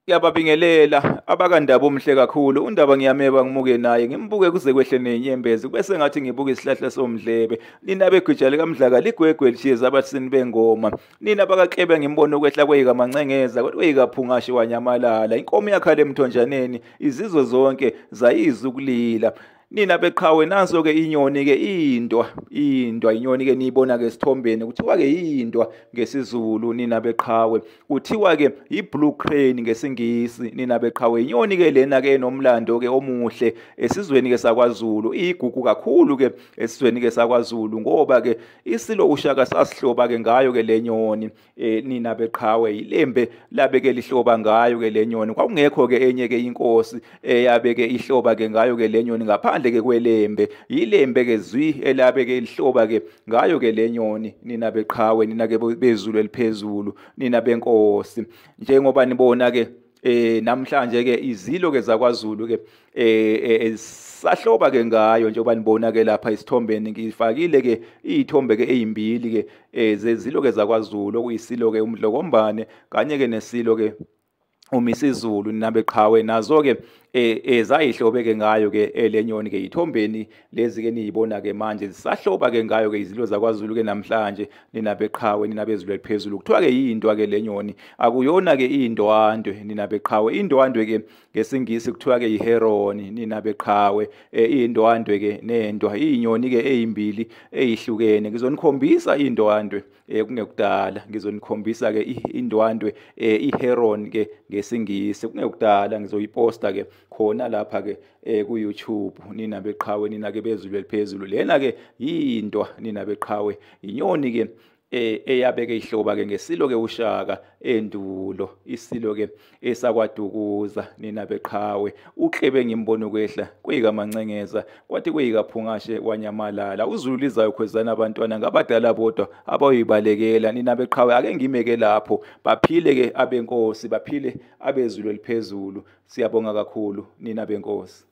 Ngiyababingelela abakandaba omhle kakhulu. UNdaba ngiyameba ngimuke naye, ngimbuke kuze kwehle nenyembezi bese ngathi ngibuka isihlahla somdlebe. Nina begwijana likaMdlaka ligwegwe lishiye abathini bengoma. Nina bakaKlebe ngimbona ukwehla kweyikaMancengeza kweyikaPhungashe wanyamalala. Inkomo yakhala emthonjaneni izizwe zonke zayizwa ukulila. Nina beqhawe naso-ke inyoni-ke indwa inyoni-ke niyibona-ke esithombeni kuthiwa-ke yindwa ngesiZulu nina beqhawe, kuthiwa-ke i-blue crane ngesingisi nina beqhawe. Inyoni-ke lena-ke enomlando-ke omuhle esizweni-ke sakwaZulu, iyigugu kakhulu-ke esizweni-ke sakwaZulu ngoba-ke isilo uShaka sasihloba-ke ngayo-ke le nyoni nina beqhawe, ilembe labe-ke lihloba ngayo-ke le nyoni. Kwakungekho-ke enye-ke inkosi eyabe-ke ihloba-ke ngayo-ke le nyoni ngaphandle-ke kwelembe, ilembe-ke zwi elabe-ke lihloba-ke ngayo-ke le nyoni nina beqhawe, nina-ke bezulu eliphezulu, nina benkosi. Njengoba nibona-ke namhlanje-ke izilo-ke zakwaZulu-ke sahloba-ke ngayo njengoba nibona-ke lapha isithombeni ngifakile-ke iy'thombe-ke ey'mbili-ke zezilo-ke zakwaZulu okuyisilo-ke uMdlokombane kanye-ke nesilo-ke uMisizulu nina beqhawe nazo-ke zayihlobe-ke ngayo-ke le nyoni-ke yithombeni lezi-ke niyibona-ke manje zisahloba-ke ngayo-ke izilo zakwaZulu-ke namhlanje nina beqhawe, nina bezulu eliphezulu. Kuthiwa-ke yindwa-ke le nyoni, akuyona-ke indwandwe nina beqhawe. Indwandwe-ke ngesingisi kuthiwa-ke yiheroni nina beqhawe. Indwandwe-ke nendwa iy'nyoni-ke ey'mbili ey'hlukene. Ngizonikhombisa indwandwe kungekudala, ngizonikhombisa-ke indwandwe iheron-ke ngesingisi kungekudala, ngizoyiposta-ke khona lapha-ke ku-YouTube nina beqhawe, nina-ke bezulu eliphezulu. Lena-ke yindwa nina beqhawe, inyoni-ke eyabe-ke ihloba-ke ngesilo-ke uShaka endulo, isilo-ke esakwaDukuza nina beqhawe. uKlebe ngimbona ukwehla kweyikaMancengeza kwathi kweyikaPhungashe wanyamalala. uZulu lizayo khwezana abantwana ngabadala bodwa abayoyibalekela. Nina beqhawe ake ngimeke lapho, baphile-ke abenkosi, baphile abezulu eliphezulu. Siyabonga kakhulu nina benkosi.